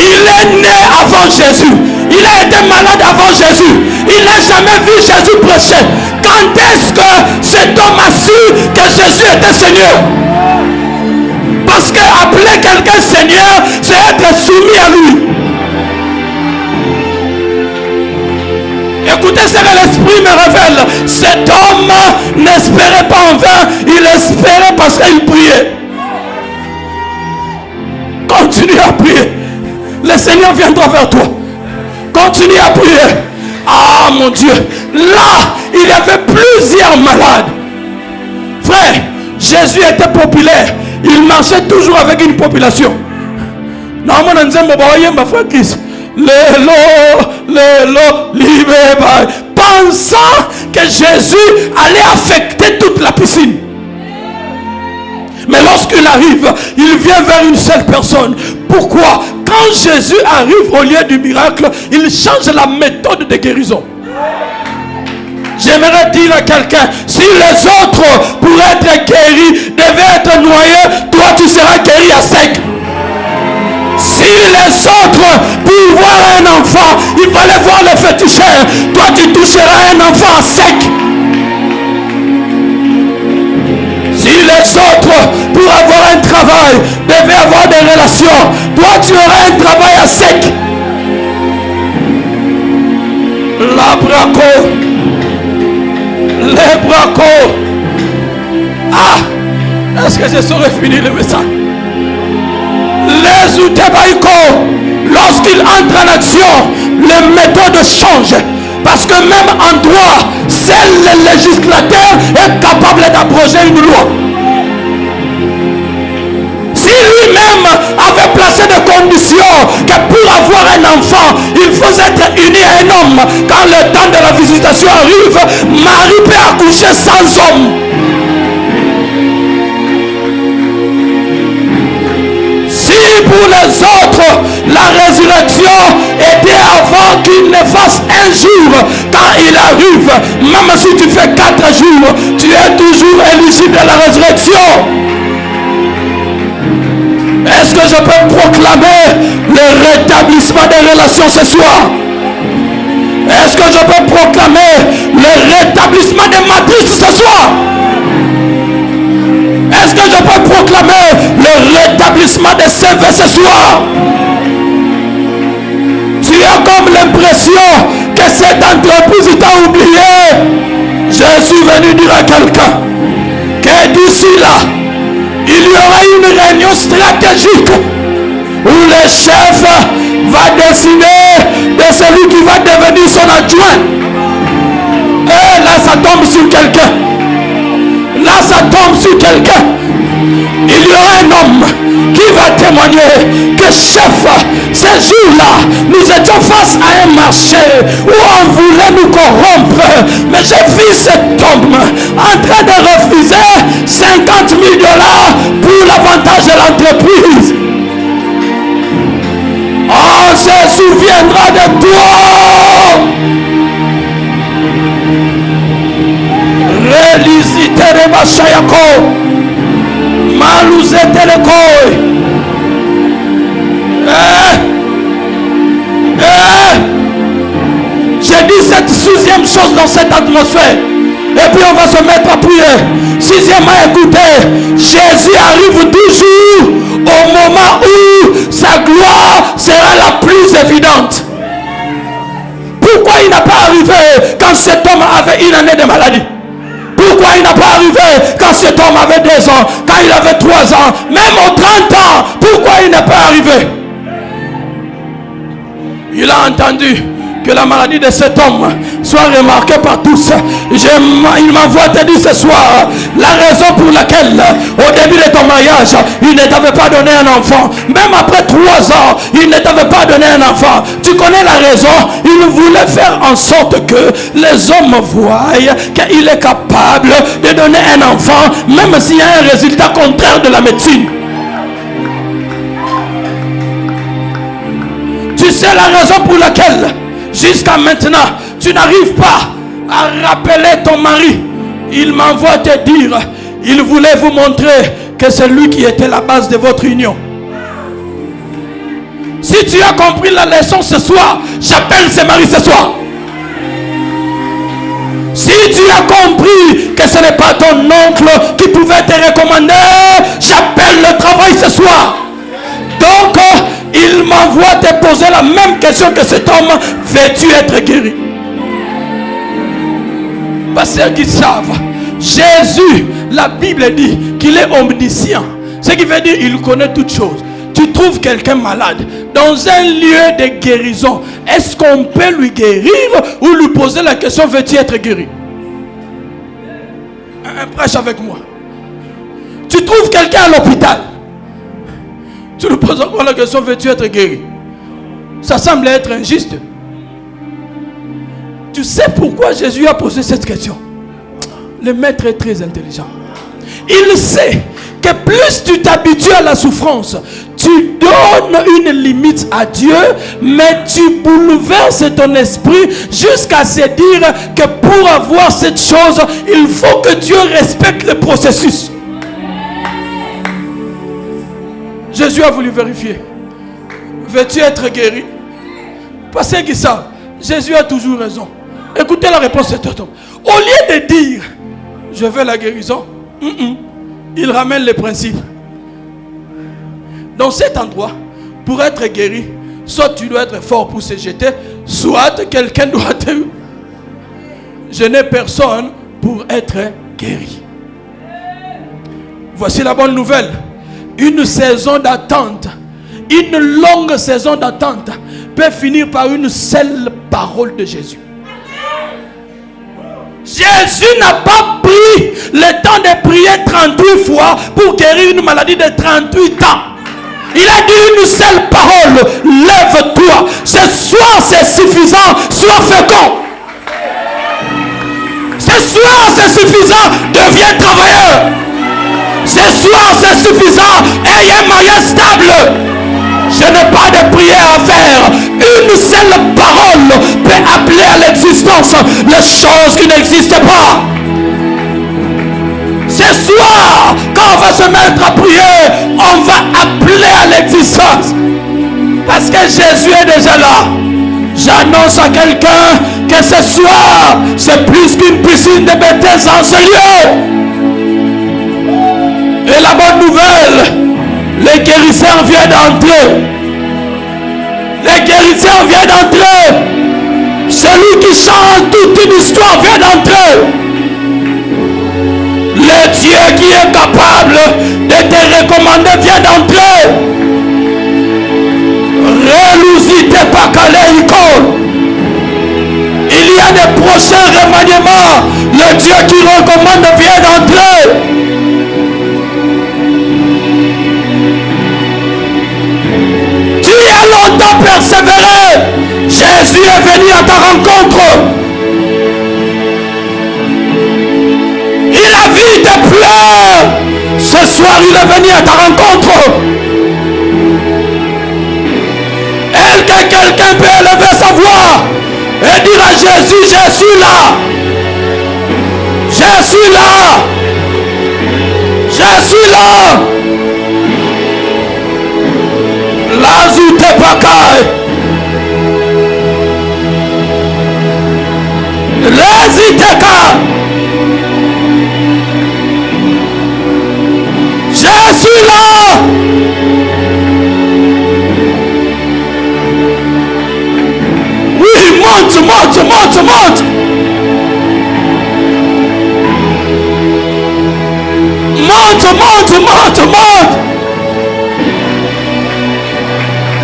Il est né avant Jésus. Il a été malade avant Jésus. Il n'a jamais vu Jésus prêcher. Quand est-ce que cet homme a su que Jésus était Seigneur? Parce qu'appeler quelqu'un Seigneur, c'est être soumis à lui. Écoutez ce que l'Esprit me révèle. Cet homme n'espérait pas en vain, il espérait parce qu'il priait. Continue à prier. Le Seigneur viendra vers toi. Continue à prier. Ah mon Dieu. Là, il y avait plusieurs malades. Frère, Jésus était populaire. Il marchait toujours avec une population. Pensant que Jésus allait affecter toute la piscine. Mais lorsqu'il arrive, il vient vers une seule personne. Pourquoi? Quand Jésus arrive au lieu du miracle, il change la méthode de guérison. J'aimerais dire à quelqu'un, si les autres, pour être guéris, devaient être noyés, toi tu seras guéri à sec. Si les autres, pour voir un enfant, il fallait voir le féticheur, toi tu toucheras un enfant à sec. Si les autres, pour avoir un travail, devaient avoir des relations, toi tu auras un travail à sec. La braco. Les bracos. Ah, est-ce que je saurais finir le message? Les outébaïkos, lorsqu'ils entrent en action, les méthodes changent. Parce que même en droit, seul le législateur est capable d'abroger une loi. Si lui-même avait placé des conditions que pour avoir un enfant, il faut être uni à un homme. Quand le temps de la visitation arrive, Marie peut accoucher sans homme. Si pour les autres, la résurrection était avant qu'il ne fasse un jour, quand il arrive, même si tu fais 4 jours, tu es toujours éligible à la résurrection. Est-ce que je peux proclamer le rétablissement des relations ce soir? Est-ce que je peux proclamer le rétablissement des matrices ce soir? Est-ce que je peux proclamer le rétablissement des CV ce soir? Tu as comme l'impression que cette entreprise t'a oublié. Je suis venu dire à quelqu'un que d'ici là, il y aura une réunion stratégique où le chef va décider de celui qui va devenir son adjoint. Et là, ça tombe sur quelqu'un. Là, ça tombe sur quelqu'un. Il y aura un homme qui va témoigner que chef, ces jours-là, nous étions face à un marché où on voulait nous corrompre. Mais j'ai vu cet homme en train de refuser 50 000 $ pour l'avantage de l'entreprise. On se souviendra de toi. Rélisite de Bachayako. Malouzete le koi. J'ai dit cette 6e chose dans cette atmosphère. Et puis on va se mettre à prier. 6e, écoutez, Jésus arrive toujours au moment où sa gloire sera la plus évidente. Pourquoi il n'a pas arrivé quand cet homme avait une année de maladie? Pourquoi il n'a pas arrivé quand cet homme avait 2 ans, quand il avait 3 ans, même aux 30 ans? Pourquoi il n'est pas arrivé? Il a entendu que la maladie de cet homme soit remarquée par tous. Il m'envoie te dire ce soir la raison pour laquelle au début de ton mariage il ne t'avait pas donné un enfant, même après 3 ans il ne t'avait pas donné un enfant. Tu connais la raison? Il voulait faire en sorte que les hommes voient qu'il est capable de donner un enfant même s'il y a un résultat contraire de la médecine. Tu sais la raison pour laquelle jusqu'à maintenant tu n'arrives pas à rappeler ton mari? Il m'envoie te dire, il voulait vous montrer que c'est lui qui était la base de votre union. Si tu as compris la leçon ce soir, j'appelle ce mari ce soir. Si tu as compris que ce n'est pas ton oncle qui pouvait te recommander, j'appelle le travail ce soir. Donc, il m'envoie te poser la même question que cet homme. Veux-tu être guéri? Parce qu'ils savent, Jésus, la Bible dit qu'il est omniscient. Ce qui veut dire qu'il connaît toutes choses. Tu trouves quelqu'un malade dans un lieu de guérison, est-ce qu'on peut lui guérir ou lui poser la question, veux-tu être guéri? Un prêche avec moi. Tu trouves quelqu'un à l'hôpital, tu lui poses encore la question, veux-tu être guéri? Ça semble être injuste. Tu sais pourquoi Jésus a posé cette question? Le maître est très intelligent. Il sait que plus tu t'habitues à la souffrance, tu donnes une limite à Dieu, mais tu bouleverses ton esprit jusqu'à se dire que pour avoir cette chose, il faut que Dieu respecte le processus. Jésus a voulu vérifier. Veux-tu être guéri? Parce qu'ils savent, Jésus a toujours raison. Écoutez la réponse de cet homme. Au lieu de dire, je veux la guérison, il ramène les principes. Dans cet endroit, pour être guéri, soit tu dois être fort pour se jeter, soit quelqu'un doit te... Je n'ai personne pour être guéri. Voici la bonne nouvelle. Une saison d'attente, une longue saison d'attente peut finir par une seule parole de Jésus. Jésus n'a pas pris le temps de prier 38 fois pour guérir une maladie de 38 ans. Il a dit une seule parole, lève-toi. Ce soir c'est suffisant, sois fécond. Ce soir c'est suffisant, deviens travailleur. Ce soir c'est suffisant, ayez un mariage stable. Je n'ai pas de prière à faire. Une seule parole peut appeler à l'existence les choses qui n'existent pas. Ce soir, quand on va se mettre à prier, on va appeler à l'existence. Parce que Jésus est déjà là. J'annonce à quelqu'un que ce soir, c'est plus qu'une piscine de bêtises en ce lieu. Et la bonne nouvelle, les guérisseurs viennent d'entrer. Les guérisseurs viennent d'entrer. Celui qui chante toute une histoire vient d'entrer. Le Dieu qui est capable de te recommander vient d'entrer. Relusite pakaleiko. Il y a des prochains remaniements. Le Dieu qui recommande vient d'entrer. Tu as longtemps persévéré. Jésus est venu à ta rencontre. Il a vu tes pleurs. Ce soir, il est venu à ta rencontre. Est-ce que quelqu'un peut élever sa voix et dire à Jésus, je suis là. Je suis là. Je suis là. Lazute pakai. Laziteka. Je suis là. Oui, monte, monte, monte, monte. Monte, monte, monte, monte.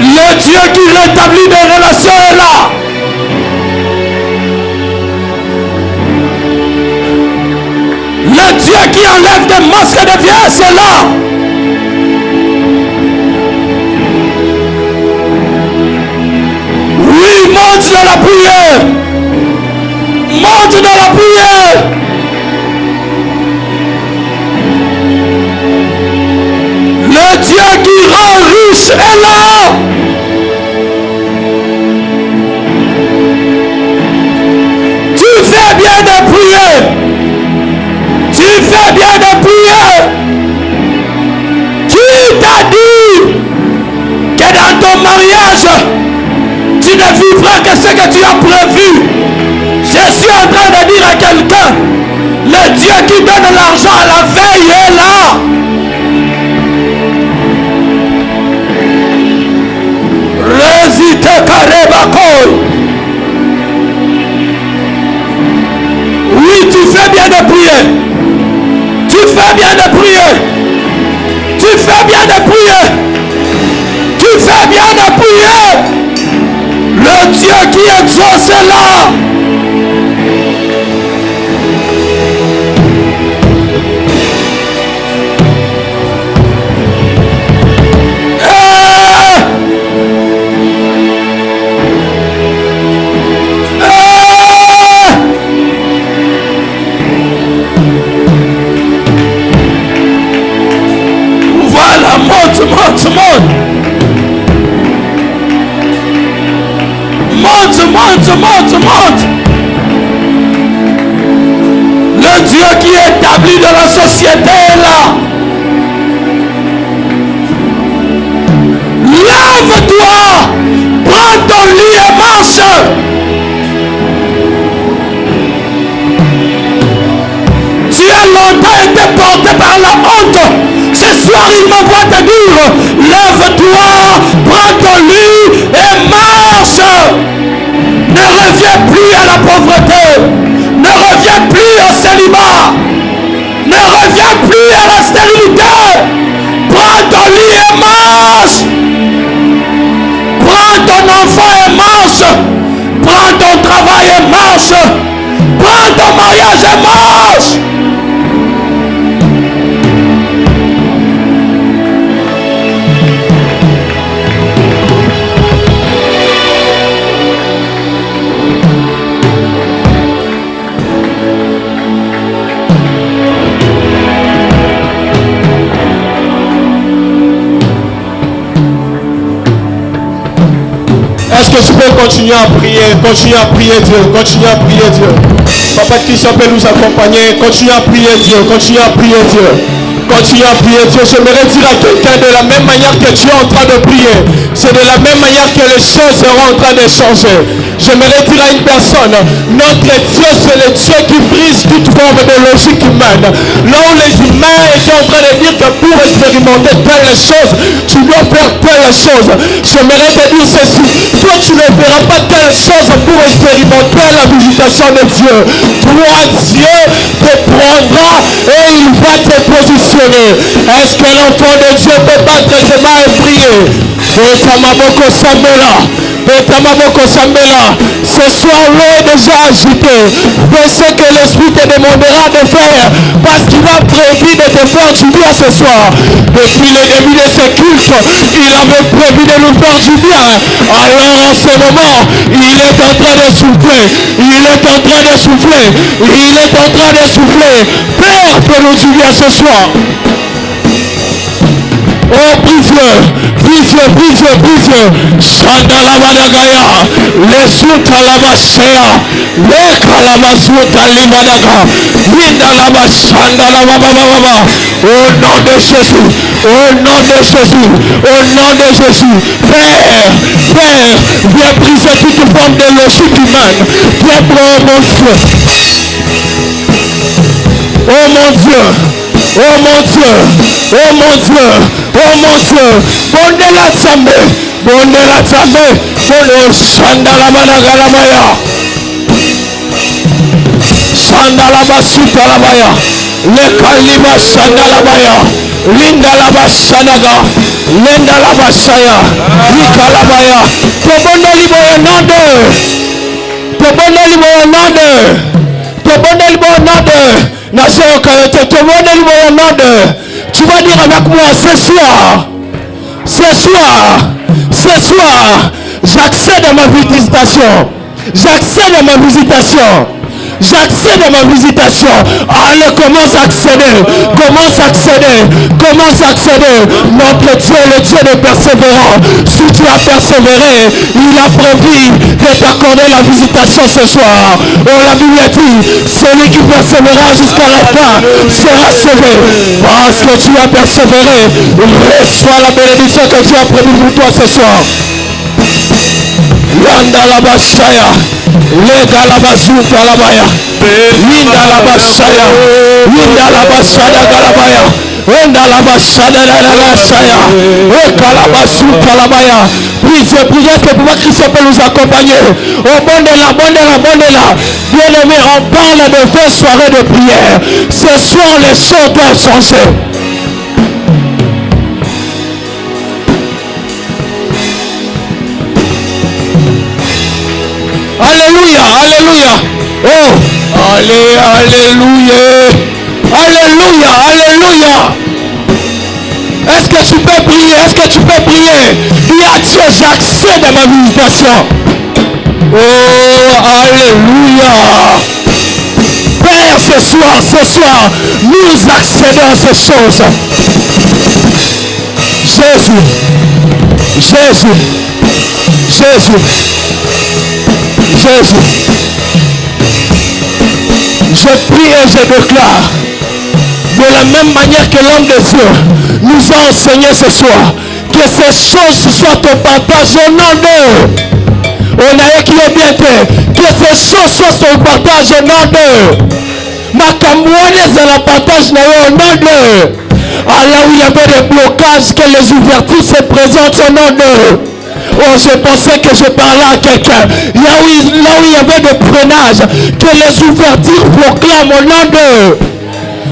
Le Dieu qui rétablit des relations est là. Le Dieu qui enlève des masques de vieillesse est là. Oui, monte dans la prière. Monte dans la prière. Le Dieu qui rend riche est là. Tu fais bien de prier. Tu fais bien de prier. Qui t'a dit que dans ton mariage, tu ne vivras que ce que tu as prévu. Je suis en train de dire à quelqu'un, le Dieu qui donne l'argent à la veille est là. Résite Karebakoi. Oui, tu fais bien de prier. Tu fais bien de prier. Tu fais bien de prier. Tu fais bien de prier. Le Dieu qui exauce est là. Monte. Le Dieu qui est établi dans la société est là. Lève-toi, prends ton lit et marche. Tu as longtemps été porté par la honte. Ce soir, il m'envoie te dire, lève-toi, prends ton lit et marche. Ne reviens plus à la pauvreté. Ne reviens plus au célibat. Ne reviens plus à la stérilité. Prends ton lit et marche. Prends ton enfant et marche. Prends ton travail et marche. Prends ton mariage et marche. Est-ce que tu peux continuer à prier Dieu, continue à prier Dieu. Papa Christ peut nous accompagner, continue à prier Dieu, continue à prier Dieu. Continue à prier Dieu. J'aimerais dire à quelqu'un de la même manière que tu es en train de prier, c'est de la même manière que les choses seront en train de changer. J'aimerais dire à une personne, notre Dieu c'est le Dieu qui brise toute forme de logique humaine. Là où les humains étaient en train de dire que pour expérimenter telle chose, tu dois faire telle chose. J'aimerais te dire ceci, toi tu ne feras pas telle chose pour expérimenter la visitation de Dieu. Toi Dieu te prendra et il va te positionner. Est-ce que l'enfant de Dieu peut battre ses mains et prier? Ce soir l'eau est déjà agitée. Fais ce que l'Esprit te demandera de faire, parce qu'il a prévu de te faire du bien ce soir. Depuis le début de ce culte, il avait prévu de nous faire du bien. Alors en ce moment, il est en train de souffler. Père, fais-nous du bien ce soir. Oh, brise. Shandalamadagaya, Lesutalabasea, Lekalabasutalibadaga, Lindalabashandalabababa. Au nom de Jésus, Père, viens briser toute forme de logique humaine. Viens prendre mon Dieu. Oh mon Dieu. Bondela Tsambe, Shandalabasutalabaya, Lekaliba Shandalabaya, Lindalabasanaga, Lendalabasaya, Likalabaya, Tobondeli Boyanande, Nation Kayote, Tobondeli Boyanande. Tu vas dire avec moi ce soir, j'accède à ma visitation. Allez, commence à accéder. Notre Dieu est le Dieu de persévérance. Si tu as persévéré, il a prévu de t'accorder la visitation ce soir. Oh, la Bible dit, celui qui persévérera jusqu'à la fin sera sauvé. Parce que tu as persévéré, reçois la bénédiction que Dieu a prévue pour toi ce soir. La Yanda la basaya. Lega la bazuka la baya. Linda la basaya. Linda la basaya galabaya. Onda la basaya la basaya. Ekalabasu kalabaya. Priez, priez que pouvoir Christ peut nous accompagner. Au bon de la, bon de la, bon de la. Bien aimé, on parle de 20 soirées de prière. Ce soir, les choses doivent changer. Alléluia, alléluia. Oh, alléluia. Alléluia, alléluia. Est-ce que tu peux prier? Est-ce que tu peux prier? Dis à Dieu, j'accède à ma visitation. Oh, alléluia. Père, ce soir, nous accédons à ces choses. Jésus, Jésus, Jésus, Jésus. Je prie et je déclare, de la même manière que l'homme de Dieu nous a enseigné ce soir, que ces choses soient au partage au nom d'eux. On a qui est bien fait, que ces choses soient au partage au nom d'eux. Ma camouane c'est la partage au nom d'eux. Alors où il y avait des blocages, que les ouvertures se présentent au nom d'eux. Oh, je pensais que je parlais à quelqu'un. Là où il y avait des freinages, que les ouvertures proclament au nom d'eux.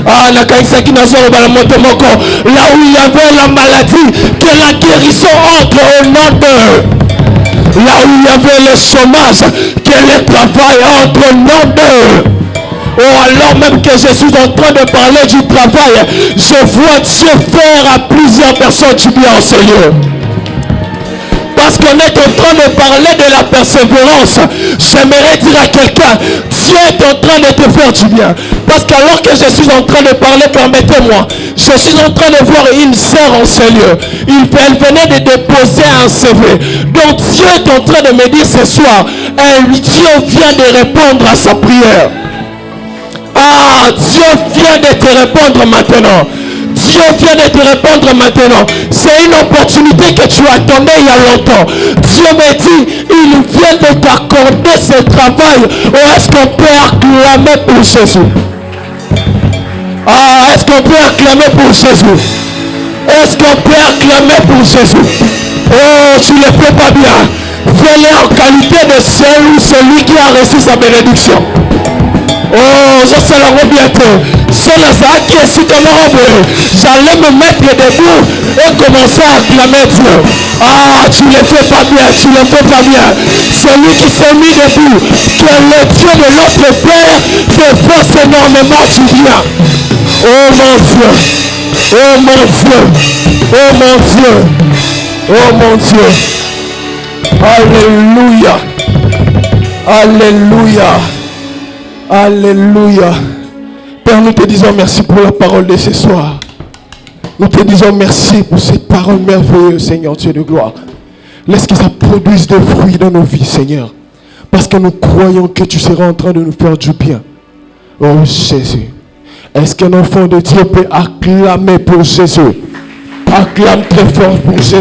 Ah, la caïsa qui n'a pas la montée mon corps. Là où il y avait la maladie, que la guérison entre au nom d'eux. Là où il y avait le chômage, que le travail entre au nom d'eux. Oh, alors même que je suis en train de parler du travail, je vois Dieu faire à plusieurs personnes du bien en ce lieu. Parce qu'on est en train de parler de la persévérance. J'aimerais dire à quelqu'un, Dieu est en train de te faire du bien. Parce qu'alors que je suis en train de parler, permettez-moi, je suis en train de voir une sœur en ce lieu. Elle venait de déposer un CV. Donc Dieu est en train de me dire ce soir, Dieu vient de répondre à sa prière. Ah, Dieu vient de te répondre maintenant. Dieu vient de te répondre maintenant. C'est une opportunité que tu attendais il y a longtemps. Dieu me dit, il vient de t'accorder ce travail. Oh, est-ce qu'on peut acclamer pour Jésus? Ah, est-ce qu'on peut acclamer pour Jésus? Est-ce qu'on peut acclamer pour Jésus? Oh, tu ne le fais pas bien. Fais-le en qualité de celui qui a reçu sa bénédiction. Oh, je sais la bientôt. J'allais me mettre debout et commencer à acclamer Dieu. Ah, tu ne le fais pas bien, tu ne le fais pas bien. Celui qui s'est mis debout, que le Dieu de notre Père te fasse énormément du bien. Oh mon Dieu, oh mon Dieu, oh mon Dieu, oh mon Dieu. Alléluia, alléluia. Alléluia. Père, nous te disons merci pour la parole de ce soir. Nous te disons merci pour cette parole merveilleuse, Seigneur Dieu de gloire. Laisse que ça produise des fruits dans nos vies, Seigneur. Parce que nous croyons que tu seras en train de nous faire du bien. Oh Jésus. Est-ce qu'un enfant de Dieu peut acclamer pour Jésus? Acclame très fort pour Jésus.